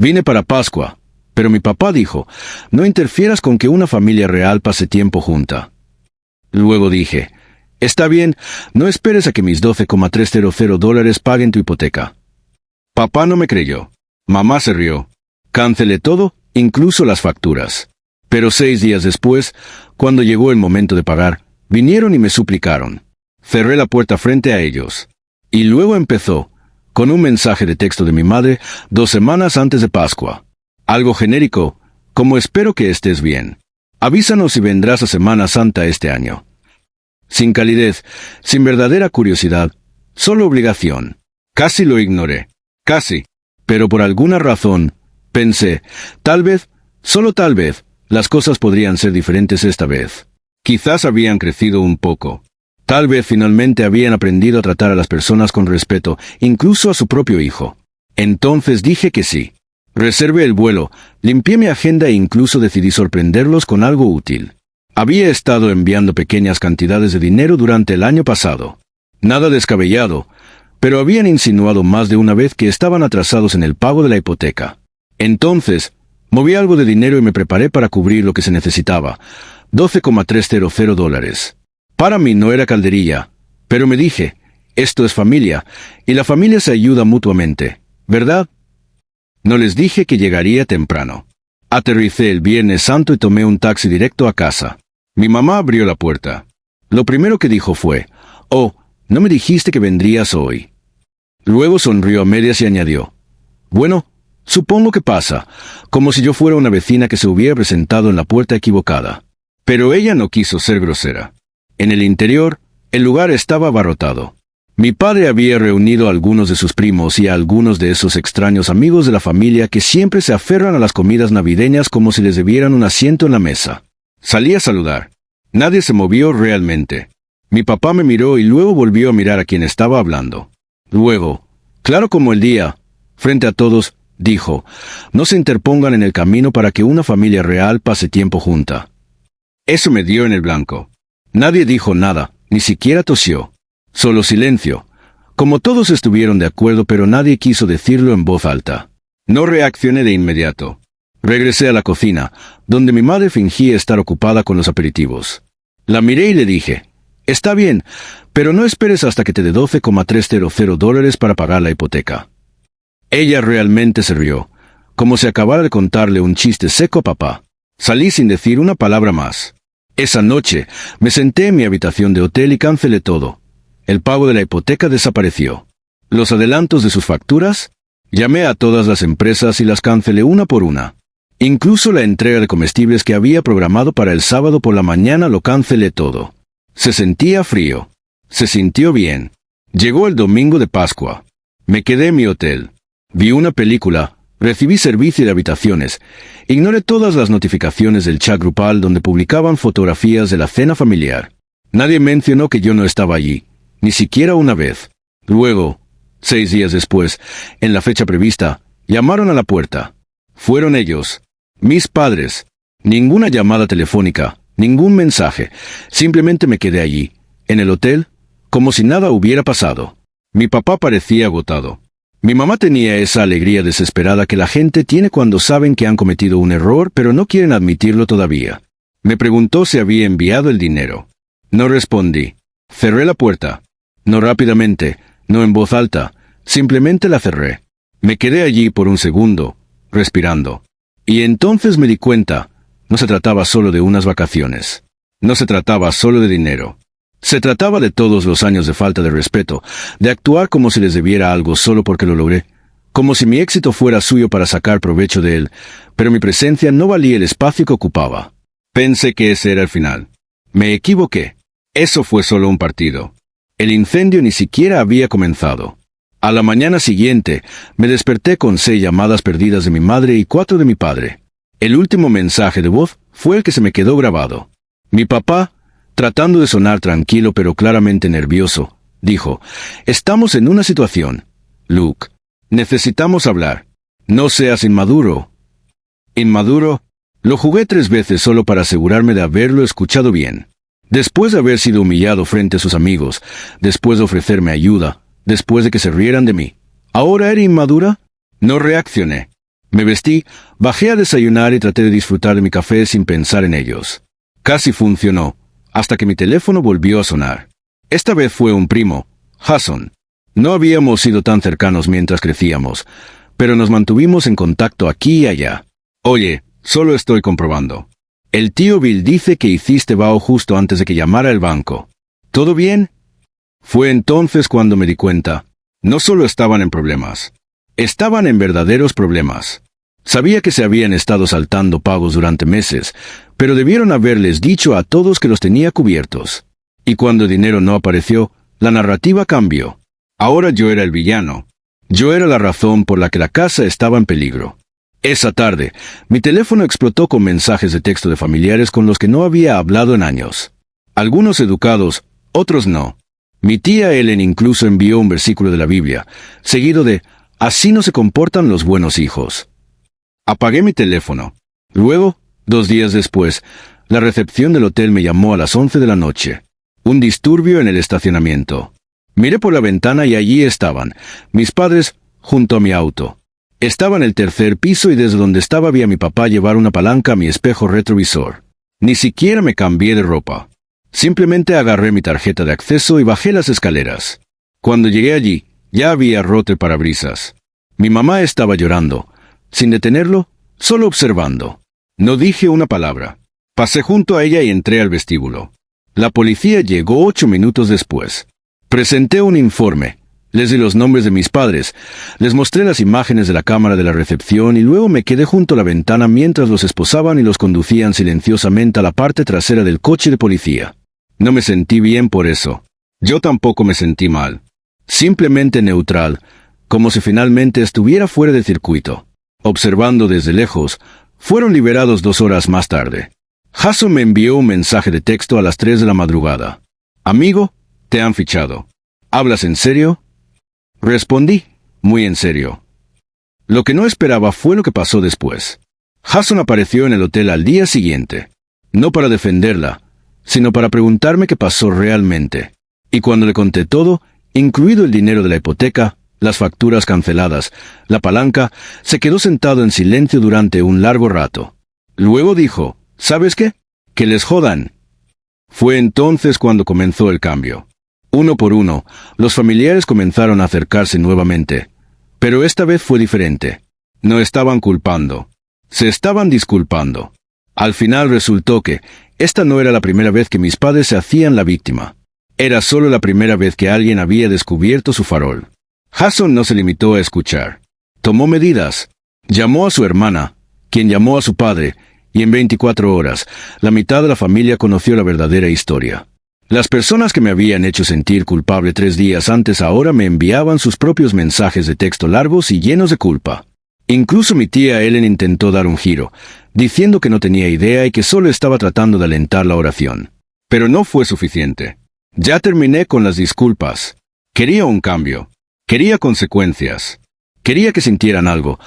Vine para Pascua, pero mi papá dijo, no interfieras con que una familia real pase tiempo junta. Luego dije, está bien, no esperes a que mis $12,300 paguen tu hipoteca. Papá no me creyó. Mamá se rió. Cancelé todo, incluso las facturas. Pero 6 días después, cuando llegó el momento de pagar, vinieron y me suplicaron. Cerré la puerta frente a ellos. Y luego empezó, con un mensaje de texto de mi madre, 2 semanas antes de Pascua. Algo genérico, como espero que estés bien. Avísanos si vendrás a Semana Santa este año. Sin calidez, sin verdadera curiosidad, solo obligación. Casi lo ignoré. Casi. Pero por alguna razón, pensé, tal vez, solo tal vez, las cosas podrían ser diferentes esta vez. Quizás habían crecido un poco. Tal vez finalmente habían aprendido a tratar a las personas con respeto, incluso a su propio hijo. Entonces dije que sí. Reservé el vuelo, limpié mi agenda e incluso decidí sorprenderlos con algo útil. Había estado enviando pequeñas cantidades de dinero durante el año pasado. Nada descabellado, pero habían insinuado más de una vez que estaban atrasados en el pago de la hipoteca. Entonces, moví algo de dinero y me preparé para cubrir lo que se necesitaba, $12,300. Para mí no era calderilla, pero me dije, esto es familia, y la familia se ayuda mutuamente, ¿verdad? No les dije que llegaría temprano. Aterricé el Viernes Santo y tomé un taxi directo a casa. Mi mamá abrió la puerta. Lo primero que dijo fue, «Oh, no me dijiste que vendrías hoy». Luego sonrió a medias y añadió, «Bueno, supongo que pasa, como si yo fuera una vecina que se hubiera presentado en la puerta equivocada». Pero ella no quiso ser grosera. En el interior, el lugar estaba abarrotado. Mi padre había reunido a algunos de sus primos y a algunos de esos extraños amigos de la familia que siempre se aferran a las comidas navideñas como si les debieran un asiento en la mesa. Salí a saludar. Nadie se movió realmente. Mi papá me miró y luego volvió a mirar a quien estaba hablando. Luego, claro como el día, frente a todos, dijo, «No se interpongan en el camino para que una familia real pase tiempo junta». Eso me dio en el blanco. Nadie dijo nada, ni siquiera tosió. Solo silencio. Como todos estuvieron de acuerdo, pero nadie quiso decirlo en voz alta. No reaccioné de inmediato. Regresé a la cocina, donde mi madre fingía estar ocupada con los aperitivos. La miré y le dije, «Está bien, pero no esperes hasta que te dé $12,300 para pagar la hipoteca». Ella realmente se rió, como si acabara de contarle un chiste seco a papá. Salí sin decir una palabra más. Esa noche, me senté en mi habitación de hotel y cancelé todo. El pago de la hipoteca desapareció. Los adelantos de sus facturas, llamé a todas las empresas y las cancelé una por una. Incluso la entrega de comestibles que había programado para el sábado por la mañana lo cancelé todo. Se sentía frío. Se sintió bien. Llegó el domingo de Pascua. Me quedé en mi hotel. Vi una película, recibí servicio de habitaciones, ignoré todas las notificaciones del chat grupal donde publicaban fotografías de la cena familiar. Nadie mencionó que yo no estaba allí, ni siquiera una vez. Luego, 6 días después, en la fecha prevista, llamaron a la puerta. Fueron ellos, mis padres. Ninguna llamada telefónica, ningún mensaje, simplemente me quedé allí, en el hotel, como si nada hubiera pasado. Mi papá parecía agotado. Mi mamá tenía esa alegría desesperada que la gente tiene cuando saben que han cometido un error pero no quieren admitirlo todavía. Me preguntó si había enviado el dinero. No respondí. Cerré la puerta. No rápidamente, no en voz alta, simplemente la cerré. Me quedé allí por un segundo, respirando. Y entonces me di cuenta, no se trataba solo de unas vacaciones. No se trataba solo de dinero. Se trataba de todos los años de falta de respeto, de actuar como si les debiera algo solo porque lo logré, como si mi éxito fuera suyo para sacar provecho de él, pero mi presencia no valía el espacio que ocupaba. Pensé que ese era el final. Me equivoqué. Eso fue solo un partido. El incendio ni siquiera había comenzado. A la mañana siguiente, me desperté con 6 llamadas perdidas de mi madre y 4 de mi padre. El último mensaje de voz fue el que se me quedó grabado. Mi papá, tratando de sonar tranquilo pero claramente nervioso, dijo, «Estamos en una situación. Luke, necesitamos hablar. No seas inmaduro». ¿Inmaduro? Lo jugué 3 veces solo para asegurarme de haberlo escuchado bien. Después de haber sido humillado frente a sus amigos, después de ofrecerme ayuda, después de que se rieran de mí, ¿ahora era inmadura? No reaccioné. Me vestí, bajé a desayunar y traté de disfrutar de mi café sin pensar en ellos. Casi funcionó, hasta que mi teléfono volvió a sonar. Esta vez fue un primo, Jason. No habíamos sido tan cercanos mientras crecíamos, pero nos mantuvimos en contacto aquí y allá. Oye, solo estoy comprobando. El tío Bill dice que hiciste vaho justo antes de que llamara el banco. ¿Todo bien? Fue entonces cuando me di cuenta. No solo estaban en problemas. Estaban en verdaderos problemas. Sabía que se habían estado saltando pagos durante meses, pero debieron haberles dicho a todos que los tenía cubiertos. Y cuando el dinero no apareció, la narrativa cambió. Ahora yo era el villano. Yo era la razón por la que la casa estaba en peligro. Esa tarde, mi teléfono explotó con mensajes de texto de familiares con los que no había hablado en años. Algunos educados, otros no. Mi tía Ellen incluso envió un versículo de la Biblia, seguido de «Así no se comportan los buenos hijos». Apagué mi teléfono. Luego, 2 días después, la recepción del hotel me llamó a las 11 de la noche. Un disturbio en el estacionamiento. Miré por la ventana y allí estaban, mis padres, junto a mi auto. Estaba en el 3er piso y desde donde estaba vi a mi papá llevar una palanca a mi espejo retrovisor. Ni siquiera me cambié de ropa. Simplemente agarré mi tarjeta de acceso y bajé las escaleras. Cuando llegué allí, ya había roto el parabrisas. Mi mamá estaba llorando. Sin detenerlo, solo observando. No dije una palabra. Pasé junto a ella y entré al vestíbulo. La policía llegó 8 minutos después. Presenté un informe. Les di los nombres de mis padres, les mostré las imágenes de la cámara de la recepción y luego me quedé junto a la ventana mientras los esposaban y los conducían silenciosamente a la parte trasera del coche de policía. No me sentí bien por eso. Yo tampoco me sentí mal. Simplemente neutral, como si finalmente estuviera fuera del circuito. Observando desde lejos, fueron liberados 2 horas más tarde. Jason me envió un mensaje de texto a las 3 de la madrugada. Amigo, te han fichado. ¿Hablas en serio? Respondí, muy en serio. Lo que no esperaba fue lo que pasó después. Jason apareció en el hotel al día siguiente. No para defenderla, sino para preguntarme qué pasó realmente. Y cuando le conté todo, incluido el dinero de la hipoteca, las facturas canceladas, la palanca, se quedó sentado en silencio durante un largo rato. Luego dijo, ¿sabes qué? Que les jodan. Fue entonces cuando comenzó el cambio. Uno por uno, los familiares comenzaron a acercarse nuevamente. Pero esta vez fue diferente. No estaban culpando. Se estaban disculpando. Al final resultó que esta no era la primera vez que mis padres se hacían la víctima. Era solo la primera vez que alguien había descubierto su farol. Jason no se limitó a escuchar. Tomó medidas. Llamó a su hermana, quien llamó a su padre, y en 24 horas, la mitad de la familia conoció la verdadera historia. Las personas que me habían hecho sentir culpable 3 días antes ahora me enviaban sus propios mensajes de texto largos y llenos de culpa. Incluso mi tía Ellen intentó dar un giro, diciendo que no tenía idea y que solo estaba tratando de alentar la oración. Pero no fue suficiente. Ya terminé con las disculpas. Quería un cambio. Quería consecuencias. Quería que sintieran algo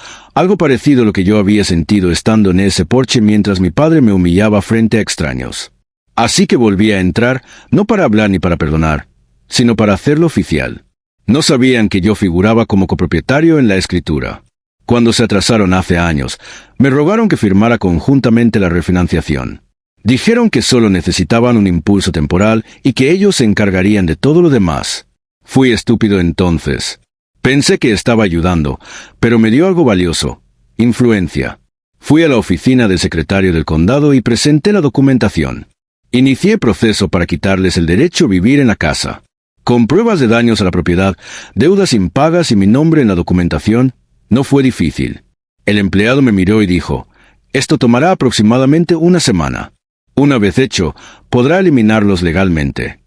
parecido a lo que yo había sentido estando en ese porche mientras mi padre me humillaba frente a extraños. Así que volví a entrar, no para hablar ni para perdonar, sino para hacerlo oficial. No sabían que yo figuraba como copropietario en la escritura. Cuando se atrasaron hace años, me rogaron que firmara conjuntamente la refinanciación. Dijeron que solo necesitaban un impulso temporal y que ellos se encargarían de todo lo demás. Fui estúpido entonces. Pensé que estaba ayudando, pero me dio algo valioso: influencia. Fui a la oficina del secretario del condado y presenté la documentación. Inicié proceso para quitarles el derecho a vivir en la casa. Con pruebas de daños a la propiedad, deudas impagas y mi nombre en la documentación, no fue difícil. El empleado me miró y dijo, «Esto tomará aproximadamente 1 semana. Una vez hecho, podrá eliminarlos legalmente».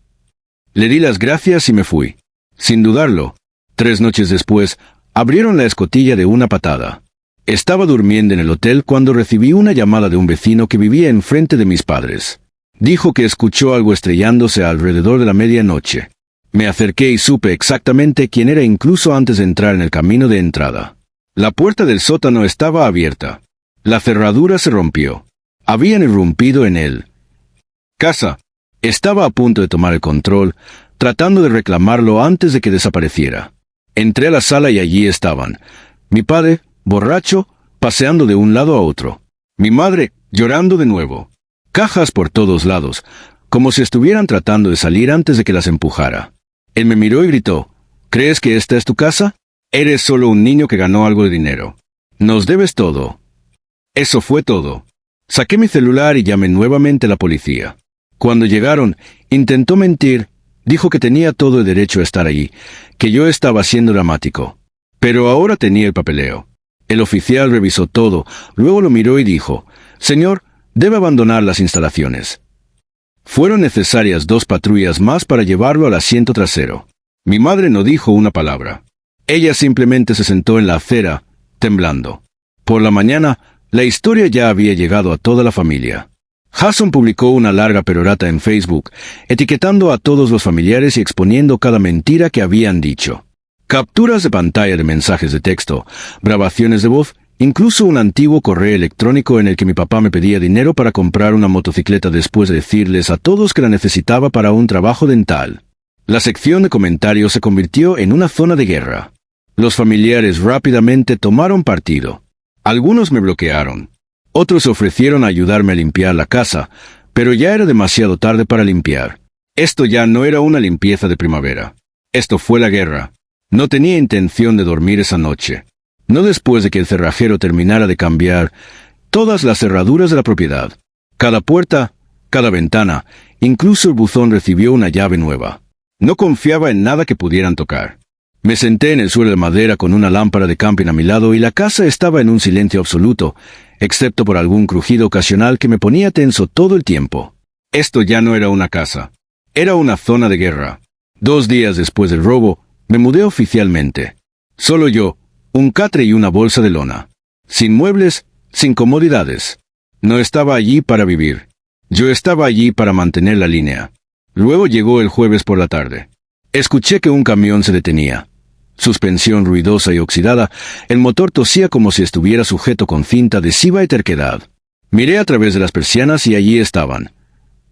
Le di las gracias y me fui. Sin dudarlo, 3 noches después, abrieron la escotilla de una patada. Estaba durmiendo en el hotel cuando recibí una llamada de un vecino que vivía enfrente de mis padres. Dijo que escuchó algo estrellándose alrededor de la medianoche. Me acerqué y supe exactamente quién era incluso antes de entrar en el camino de entrada. La puerta del sótano estaba abierta. La cerradura se rompió. Habían irrumpido en él. Casa. Estaba a punto de tomar el control, tratando de reclamarlo antes de que desapareciera. Entré a la sala y allí estaban. Mi padre, borracho, paseando de un lado a otro. Mi madre, llorando de nuevo. Cajas por todos lados, como si estuvieran tratando de salir antes de que las empujara. Él me miró y gritó, ¿crees que esta es tu casa? Eres solo un niño que ganó algo de dinero. Nos debes todo. Eso fue todo. Saqué mi celular y llamé nuevamente a la policía. Cuando llegaron, intentó mentir, dijo que tenía todo el derecho a estar allí, que yo estaba siendo dramático. Pero ahora tenía el papeleo. El oficial revisó todo, luego lo miró y dijo, «Señor, debe abandonar las instalaciones». Fueron necesarias 2 patrullas más para llevarlo al asiento trasero. Mi madre no dijo una palabra. Ella simplemente se sentó en la acera, temblando. Por la mañana, la historia ya había llegado a toda la familia. Jason publicó una larga perorata en Facebook, etiquetando a todos los familiares y exponiendo cada mentira que habían dicho. Capturas de pantalla de mensajes de texto, grabaciones de voz, incluso un antiguo correo electrónico en el que mi papá me pedía dinero para comprar una motocicleta después de decirles a todos que la necesitaba para un trabajo dental. La sección de comentarios se convirtió en una zona de guerra. Los familiares rápidamente tomaron partido. Algunos me bloquearon. Otros ofrecieron ayudarme a limpiar la casa, pero ya era demasiado tarde para limpiar. Esto ya no era una limpieza de primavera. Esto fue la guerra. No tenía intención de dormir esa noche. No después de que el cerrajero terminara de cambiar todas las cerraduras de la propiedad. Cada puerta, cada ventana, incluso el buzón recibió una llave nueva. No confiaba en nada que pudieran tocar. Me senté en el suelo de madera con una lámpara de camping a mi lado y la casa estaba en un silencio absoluto, excepto por algún crujido ocasional que me ponía tenso todo el tiempo. Esto ya no era una casa. Era una zona de guerra. 2 días después del robo, me mudé oficialmente. Solo yo, un catre y una bolsa de lona. Sin muebles, sin comodidades. No estaba allí para vivir. Yo estaba allí para mantener la línea. Luego llegó el jueves por la tarde. Escuché que un camión se detenía. Suspensión ruidosa y oxidada, el motor tosía como si estuviera sujeto con cinta adhesiva y terquedad. Miré a través de las persianas y allí estaban.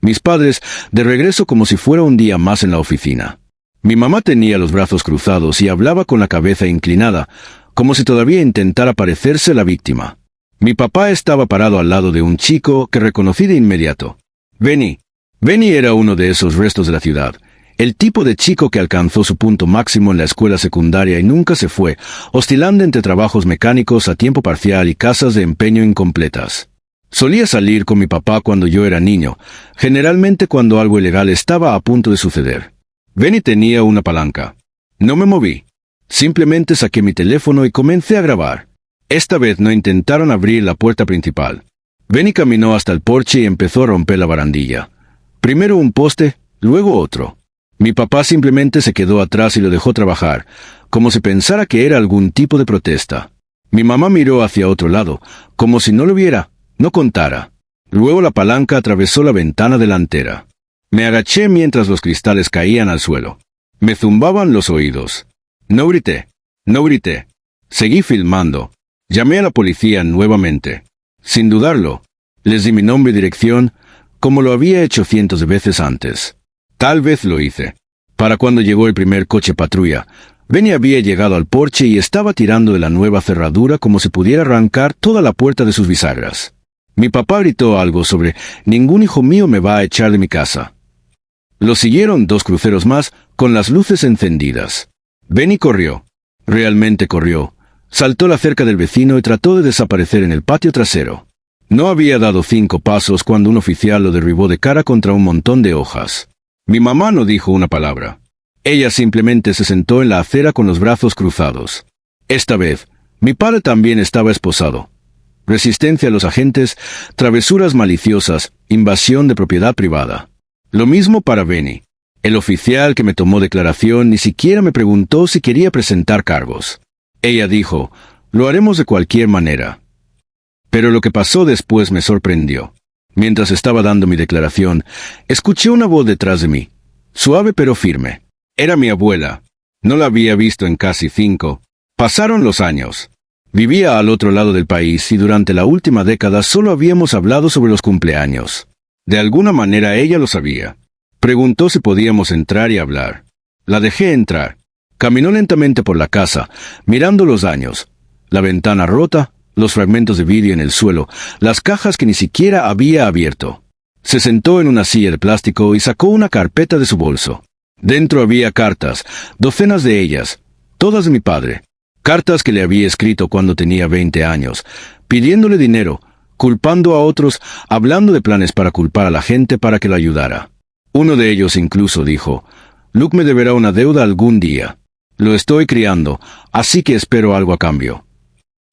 Mis padres, de regreso como si fuera un día más en la oficina. Mi mamá tenía los brazos cruzados y hablaba con la cabeza inclinada, como si todavía intentara parecerse la víctima. Mi papá estaba parado al lado de un chico que reconocí de inmediato. Benny. Benny era uno de esos restos de la ciudad. El tipo de chico que alcanzó su punto máximo en la escuela secundaria y nunca se fue, oscilando entre trabajos mecánicos a tiempo parcial y casas de empeño incompletas. Solía salir con mi papá cuando yo era niño, generalmente cuando algo ilegal estaba a punto de suceder. Benny tenía una palanca. No me moví. Simplemente saqué mi teléfono y comencé a grabar. Esta vez no intentaron abrir la puerta principal. Benny caminó hasta el porche y empezó a romper la barandilla. Primero un poste, luego otro. Mi papá simplemente se quedó atrás y lo dejó trabajar, como si pensara que era algún tipo de protesta. Mi mamá miró hacia otro lado, como si no lo viera, no contara. Luego la palanca atravesó la ventana delantera. Me agaché mientras los cristales caían al suelo. Me zumbaban los oídos. No grité. No grité. Seguí filmando. Llamé a la policía nuevamente. Sin dudarlo, les di mi nombre y dirección, como lo había hecho cientos de veces antes. Tal vez lo hice. Para cuando llegó el primer coche patrulla, Benny había llegado al porche y estaba tirando de la nueva cerradura como si pudiera arrancar toda la puerta de sus bisagras. Mi papá gritó algo sobre «Ningún hijo mío me va a echar de mi casa». Lo siguieron 2 cruceros más, con las luces encendidas. Benny corrió. Realmente corrió. Saltó la cerca del vecino y trató de desaparecer en el patio trasero. No había dado 5 pasos cuando un oficial lo derribó de cara contra un montón de hojas. Mi mamá no dijo una palabra. Ella simplemente se sentó en la acera con los brazos cruzados. Esta vez, mi padre también estaba esposado. Resistencia a los agentes, travesuras maliciosas, invasión de propiedad privada. Lo mismo para Benny. El oficial que me tomó declaración ni siquiera me preguntó si quería presentar cargos. Ella dijo, «Lo haremos de cualquier manera». Pero lo que pasó después me sorprendió. Mientras estaba dando mi declaración, escuché una voz detrás de mí, suave pero firme. Era mi abuela. No la había visto en casi 5. Pasaron los años. Vivía al otro lado del país y durante la última década solo habíamos hablado sobre los cumpleaños. De alguna manera ella lo sabía. Preguntó si podíamos entrar y hablar. La dejé entrar. Caminó lentamente por la casa, mirando los daños. La ventana rota, los fragmentos de vidrio en el suelo, las cajas que ni siquiera había abierto. Se sentó en una silla de plástico y sacó una carpeta de su bolso. Dentro había cartas, docenas de ellas, todas de mi padre. Cartas que le había escrito cuando tenía 20 años, pidiéndole dinero, culpando a otros, hablando de planes para culpar a la gente para que lo ayudara. Uno de ellos incluso dijo: Luke me deberá una deuda algún día. Lo estoy criando, así que espero algo a cambio.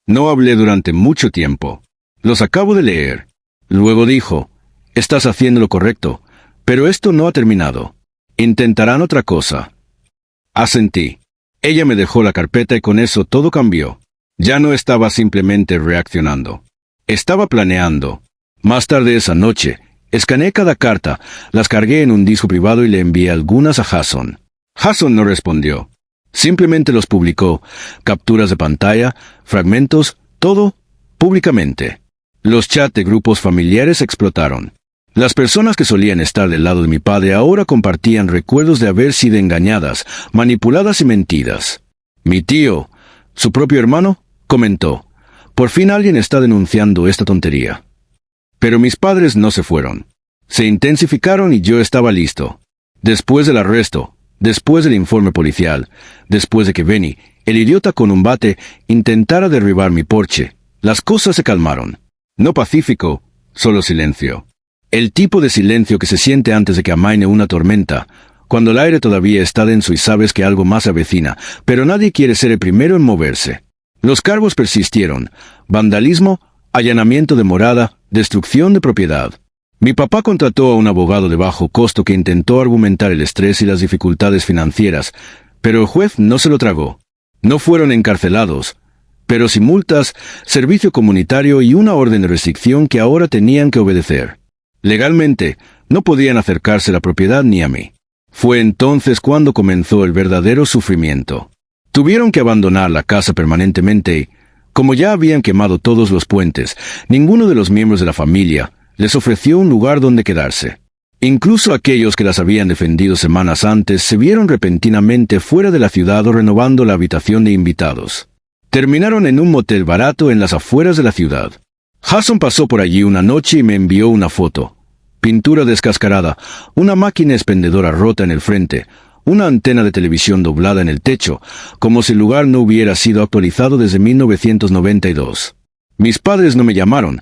No hablé durante mucho tiempo. Los acabo de leer. Luego dijo: estás haciendo lo correcto, pero esto no ha terminado. Intentarán otra cosa. Asentí. Ella me dejó la carpeta y con eso todo cambió. Ya no estaba simplemente reaccionando. Estaba planeando. Más tarde esa noche, escaneé cada carta, las cargué en un disco privado y le envié algunas a Jason. Jason no respondió. Simplemente los publicó, capturas de pantalla, fragmentos, todo, públicamente. Los chats de grupos familiares explotaron. Las personas que solían estar del lado de mi padre ahora compartían recuerdos de haber sido engañadas, manipuladas y mentidas. Mi tío, su propio hermano, comentó: por fin alguien está denunciando esta tontería. Pero mis padres no se fueron. Se intensificaron y yo estaba listo. Después del arresto, después del informe policial, después de que Benny, el idiota con un bate, intentara derribar mi porche, las cosas se calmaron. No pacífico, solo silencio. El tipo de silencio que se siente antes de que amaine una tormenta, cuando el aire todavía está denso y sabes que algo más se avecina, pero nadie quiere ser el primero en moverse. Los cargos persistieron: vandalismo, allanamiento de morada, destrucción de propiedad. Mi papá contrató a un abogado de bajo costo que intentó argumentar el estrés y las dificultades financieras, pero el juez no se lo tragó. No fueron encarcelados, pero sí multas, servicio comunitario y una orden de restricción que ahora tenían que obedecer. Legalmente, no podían acercarse a la propiedad ni a mí. Fue entonces cuando comenzó el verdadero sufrimiento. Tuvieron que abandonar la casa permanentemente y, como ya habían quemado todos los puentes, ninguno de los miembros de la familia les ofreció un lugar donde quedarse. Incluso aquellos que las habían defendido semanas antes se vieron repentinamente fuera de la ciudad o renovando la habitación de invitados. Terminaron en un motel barato en las afueras de la ciudad. Jason pasó por allí una noche y me envió una foto. Pintura descascarada, una máquina expendedora rota en el frente, una antena de televisión doblada en el techo, como si el lugar no hubiera sido actualizado desde 1992. Mis padres no me llamaron,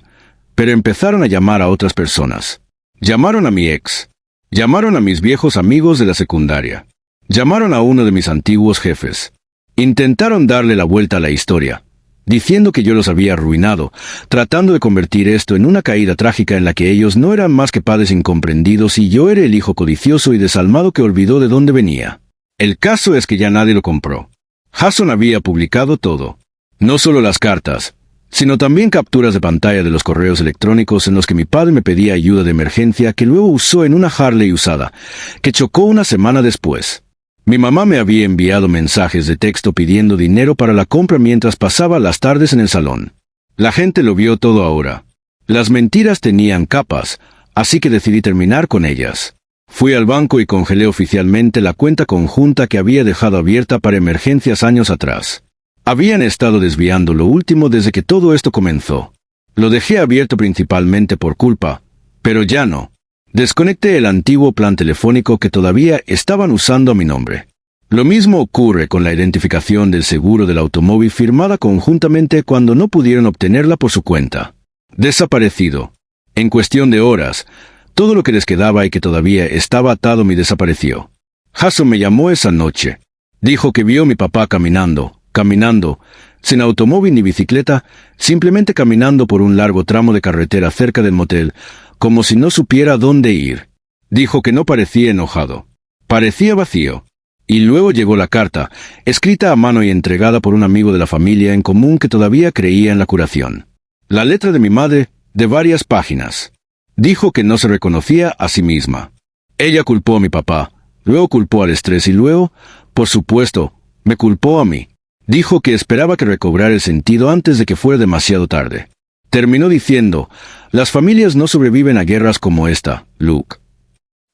pero empezaron a llamar a otras personas. Llamaron a mi ex. Llamaron a mis viejos amigos de la secundaria. Llamaron a uno de mis antiguos jefes. Intentaron darle la vuelta a la historia, diciendo que yo los había arruinado, tratando de convertir esto en una caída trágica en la que ellos no eran más que padres incomprendidos y yo era el hijo codicioso y desalmado que olvidó de dónde venía. El caso es que ya nadie lo compró. Jason había publicado todo. No solo las cartas, sino también capturas de pantalla de los correos electrónicos en los que mi padre me pedía ayuda de emergencia que luego usó en una Harley usada, que chocó una semana después. Mi mamá me había enviado mensajes de texto pidiendo dinero para la compra mientras pasaba las tardes en el salón. La gente lo vio todo ahora. Las mentiras tenían capas, así que decidí terminar con ellas. Fui al banco y congelé oficialmente la cuenta conjunta que había dejado abierta para emergencias años atrás. Habían estado desviando lo último desde que todo esto comenzó. Lo dejé abierto principalmente por culpa, pero ya no. Desconecté el antiguo plan telefónico que todavía estaban usando a mi nombre. Lo mismo ocurre con la identificación del seguro del automóvil firmada conjuntamente cuando no pudieron obtenerla por su cuenta. Desaparecido. En cuestión de horas, todo lo que les quedaba y que todavía estaba atado me desapareció. Jason me llamó esa noche. Dijo que vio a mi papá caminando, sin automóvil ni bicicleta, simplemente caminando por un largo tramo de carretera cerca del motel, como si no supiera dónde ir. Dijo que no parecía enojado. Parecía vacío. Y luego llegó la carta, escrita a mano y entregada por un amigo de la familia en común que todavía creía en la curación. La letra de mi madre, de varias páginas. Dijo que no se reconocía a sí misma. Ella culpó a mi papá, luego culpó al estrés y luego, por supuesto, me culpó a mí. Dijo que esperaba que recobrara el sentido antes de que fuera demasiado tarde. Terminó diciendo: las familias no sobreviven a guerras como esta, Luke.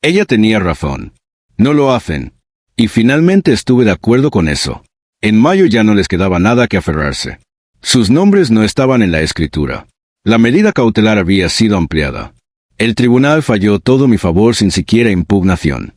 Ella tenía razón. No lo hacen. Y finalmente estuve de acuerdo con eso. En mayo ya no les quedaba nada que aferrarse. Sus nombres no estaban en la escritura. La medida cautelar había sido ampliada. El tribunal falló todo mi favor sin siquiera impugnación.